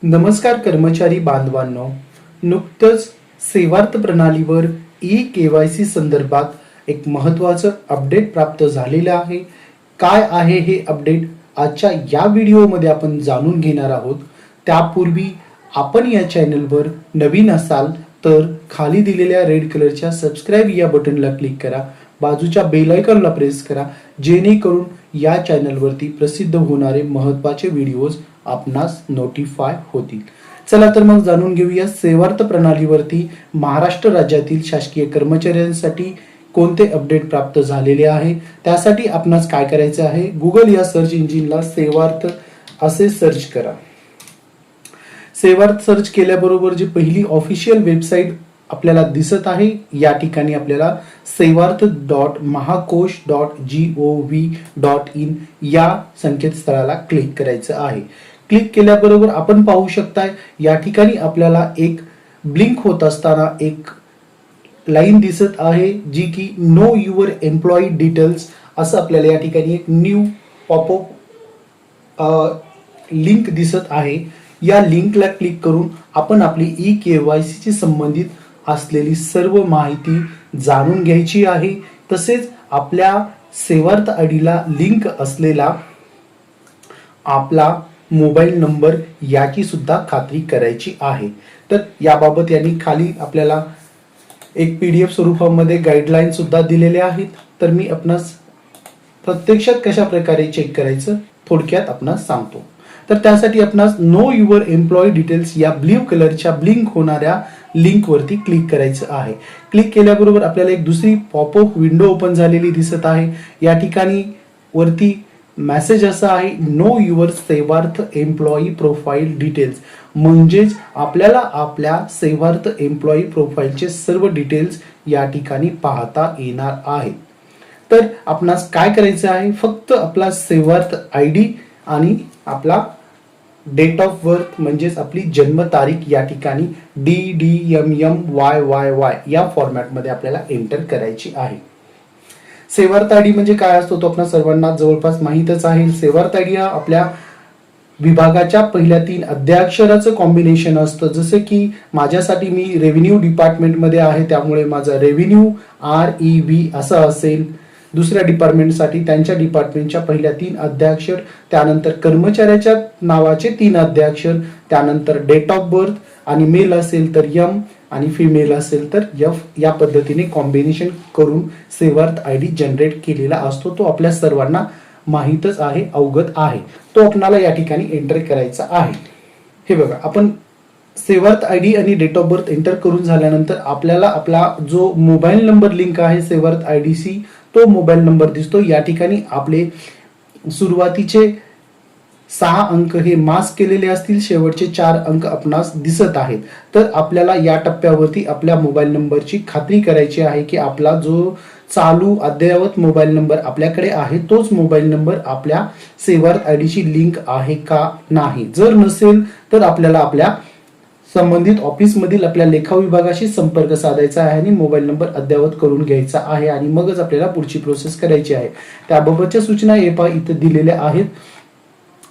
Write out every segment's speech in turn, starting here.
नमस्कार कर्मचारी बांधवांनो, नुकतंच सेवार्थ प्रणालीवर KYC संदर्भात एक महत्त्वाचं अपडेट प्राप्त झालेलं आहे. काय आहे हे अपडेट आजच्या या व्हिडिओमध्ये आपण जाणून घेणार आहोत. त्यापूर्वी आपण या चॅनलवर नवीन असाल तर खाली दिलेल्या रेड कलरच्या सबस्क्राईब या बटनला क्लिक करा, बाजूच्या बेल आयकॉनला प्रेस करा, जेणेकरून या चॅनलवरती प्रसिद्ध होणारे महत्त्वाचे व्हिडिओज आपणास नोटिफाय होतील. चला तर मग जाणून घेऊया सेवार्थ प्रणालीवरती महाराष्ट्र राज्यातील शासकीय कर्मचाऱ्यांसाठी कोणते अपडेट प्राप्त झालेले आहे. त्यासाठी आपणास काय करायचे आहे, गुगल या सर्च इंजिनला सेवार्थ असे सर्च करा. सेवार्थ सर्च केल्याबरोबर जी पहिली ऑफिशियल वेबसाईट आपल्याला दिसत आहे, या ठिकाणी आपल्याला sevarth.mahakosh.gov.in या संकेतस्थळाला क्लिक करायचं आहे. क्लिक केल्याबरोबर आपण पाहू शकता या ठिकाणी आपल्याला एक ब्लिंक होत असताना एक लाईन दिसत आहे, जी की नो युअर एम्प्लॉई डिटेल्स असं आपल्याला या ठिकाणी एक न्यू पॉपअप लिंक दिसत आहे. या लिंकला क्लिक करून आपण आपली KYC ची संबंधित असलेली सर्व माहिती जाणून घ्यायची आहे. तसेच आपल्या सेवार्थ आयडीला लिंक असलेला आपला मोबाईल नंबर याची सुद्धा खात्री करायची आहे. तर याबाबत यांनी खाली आपल्याला एक PDF स्वरूपामध्ये गाईडलाईन सुद्धा दिलेल्या आहेत. तर मी आपणास प्रत्यक्षात कशा प्रकारे चेक करायचं थोडक्यात आपणास सांगतो. तर त्यासाठी आपणास नो युअर एम्प्लॉई डिटेल्स या ब्ल्यू कलरच्या ब्लिंक होणाऱ्या लिंक वरती क्लिक करायचं आहे. क्लिक केल्याबरोबर आपल्याला एक दुसरी पॉपअप विंडो ओपन झालेली दिसत आहे. या ठिकाणी वरती मेसेज असा आहे, know your Sevarth employee profile details. म्हणजेच आपल्याला आपल्या सेवार्थ एम्प्लॉई प्रोफाईलचे सर्व डिटेल्स या ठिकाणी पाहता येणार आहेत. तर आपणास काय करायचं आहे, फक्त आपला सेवार्थ आयडी आणि आपला डेट ऑफ बर्थ म्हणजेच आपली जन्मतारीख या ठिकाणी DDMMYYY या फॉर्मॅटमध्ये आपल्याला एंटर करायची आहे. सेवार्थ आयडी म्हणजे काय असतो तो आपल्या सर्वांना जवळपास माहीतच आहे. सेवार्थ आयडी हा आपल्या विभागाच्या पहिल्या 3 अद्याक्षराचं कॉम्बिनेशन असतं. जसे की माझ्यासाठी मी रेव्हेन्यू डिपार्टमेंटमध्ये आहे, त्यामुळे माझा रेव्हेन्यू REV असं असेल. दुसऱ्या डिपार्टमेंटसाठी त्यांच्या डिपार्टमेंटच्या पहिल्या 3 अद्याक्षर, त्यानंतर कर्मचाऱ्याच्या नावाचे 3 अद्याक्षर, त्यानंतर डेट ऑफ बर्थ आणि मेल असेल तर M आणि फिमेल असेल तर F या पद्धतीने कॉम्बिनेशन करून सेवार्थ आयडी जनरेट केलेला असतो. तो आपल्या सर्वांना माहीतच आहे, अवगत आहे. तो आपल्याला या ठिकाणी एंटर करायचा आहे. हे बघा, आपण सेवार्थ आयडी आणि डेट ऑफ बर्थ एंटर करून झाल्यानंतर आपल्याला आपला जो मोबाईल नंबर लिंक आहे सेवार्थ आयडीशी, तो मोबाईल नंबर दिसतो. या ठिकाणी आपले सुरुवातीचे 6 अंक हे मास्क केलेले असतील, शेवटचे 4 अंक आपणास दिसत आहेत. तर आपल्याला या टप्प्यावरती आपल्या मोबाईल नंबरची खात्री करायची आहे की आपला जो चालू अद्ययावत मोबाईल नंबर आपल्याकडे आहे तोच मोबाईल नंबर आपल्या सेवार्थ आयडीची लिंक आहे का नाही. जर नसेल तर आपल्याला आपल्या संबंधित ऑफिसमधील आपल्या लेखा विभागाशी संपर्क साधायचा आहे आणि मोबाईल नंबर अद्ययावत करून घ्यायचा आहे आणि मगच आपल्याला पुढची प्रोसेस करायची आहे. त्याबाबतच्या सूचना इथे दिलेल्या आहेत.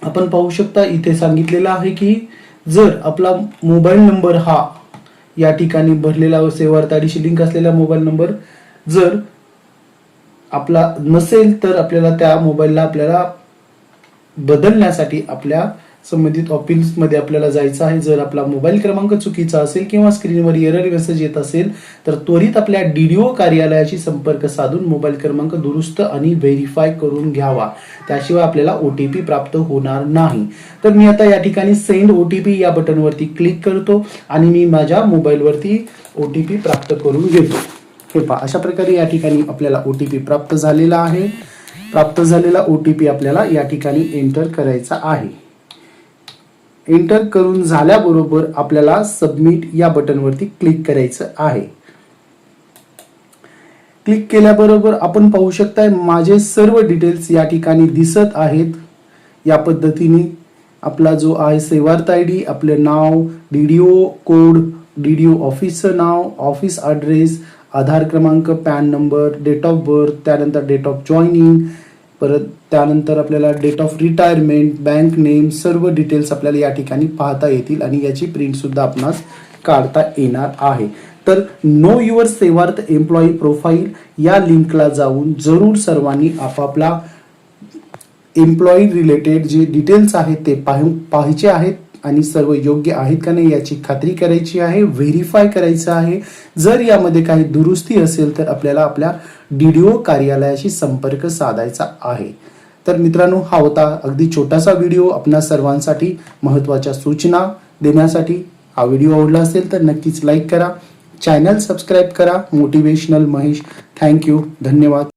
आपण पाहू शकता इथे सांगितलेलं आहे की जर आपला मोबाईल नंबर हा या ठिकाणी भरलेला सेवार्थ आयडीशी लिंक असलेला मोबाईल नंबर जर आपला नसेल तर आपल्याला त्या मोबाईलला आपल्याला बदलण्यासाठी आपल्या संबंधित ऑफिसमध्ये आपल्याला जायचं आहे. जर आपला मोबाईल क्रमांक चुकीचा असेल किंवा स्क्रीनवर एरर मेसेज येत असेल तर त्वरित आपल्या DDO कार्यालयाशी संपर्क साधून मोबाईल क्रमांक दुरुस्त आणि व्हेरीफाय करून घ्यावा. त्याशिवाय आपल्याला OTP प्राप्त होणार नाही. तर मी आता या ठिकाणी सेंड OTP या बटनवरती क्लिक करतो आणि मी माझ्या मोबाईलवरती OTP प्राप्त करून घेतो. हे पहा, अशा प्रकारे या ठिकाणी आपल्याला OTP प्राप्त झालेला आहे. प्राप्त झालेला OTP आपल्याला या ठिकाणी एंटर करायचा आहे. एंटर करून झाल्याबरोबर आपल्याला सबमिट या बटनवरती क्लिक करायचं आहे. क्लिक केल्याबरोबर आपण पाहू शकता माझे सर्व डिटेल्स या ठिकाणी दिसत आहेत. या पद्धतीने आपला जो आहे सेवार्थ आयडी, आपले नाव, DDO कोड, DDO ऑफिसचं नाव, ऑफिस ॲड्रेस, आधार क्रमांक, PAN number, date of birth, त्यानंतर डेट ऑफ जॉईनिंग, परत त्यानंतर आपल्याला date of retirement, bank name, सर्व डिटेल्स आपल्याला या ठिकाणी पाहता येतील आणि याची प्रिंट सुद्धा आपणास काढता येणार आहे. तर no your Sevarth employee profile या लिंकला जाऊन जरूर सर्वांनी आपापला एम्प्लॉई रिलेटेड जे डिटेल्स आहेत ते पाहायचे आहेत आणि सर्व योग्य आहेत का नाही याची खात्री करायची आहे, व्हेरीफाय करायचं आहे. जर यामध्ये काही दुरुस्ती असेल तर आपल्याला आपल्या DDO कार्यालयाशी संपर्क साधायचा आहे. तर मित्रांनो, हा होता अगदी छोटासा व्हिडिओ आपणा सर्वांसाठी महत्त्वाच्या सूचना देण्यासाठी. हा व्हिडिओ आवडला असेल तर नक्कीच लाईक करा, चॅनल सबस्क्राईब करा. मोटिवेशनल महेश. थँक्यू, धन्यवाद.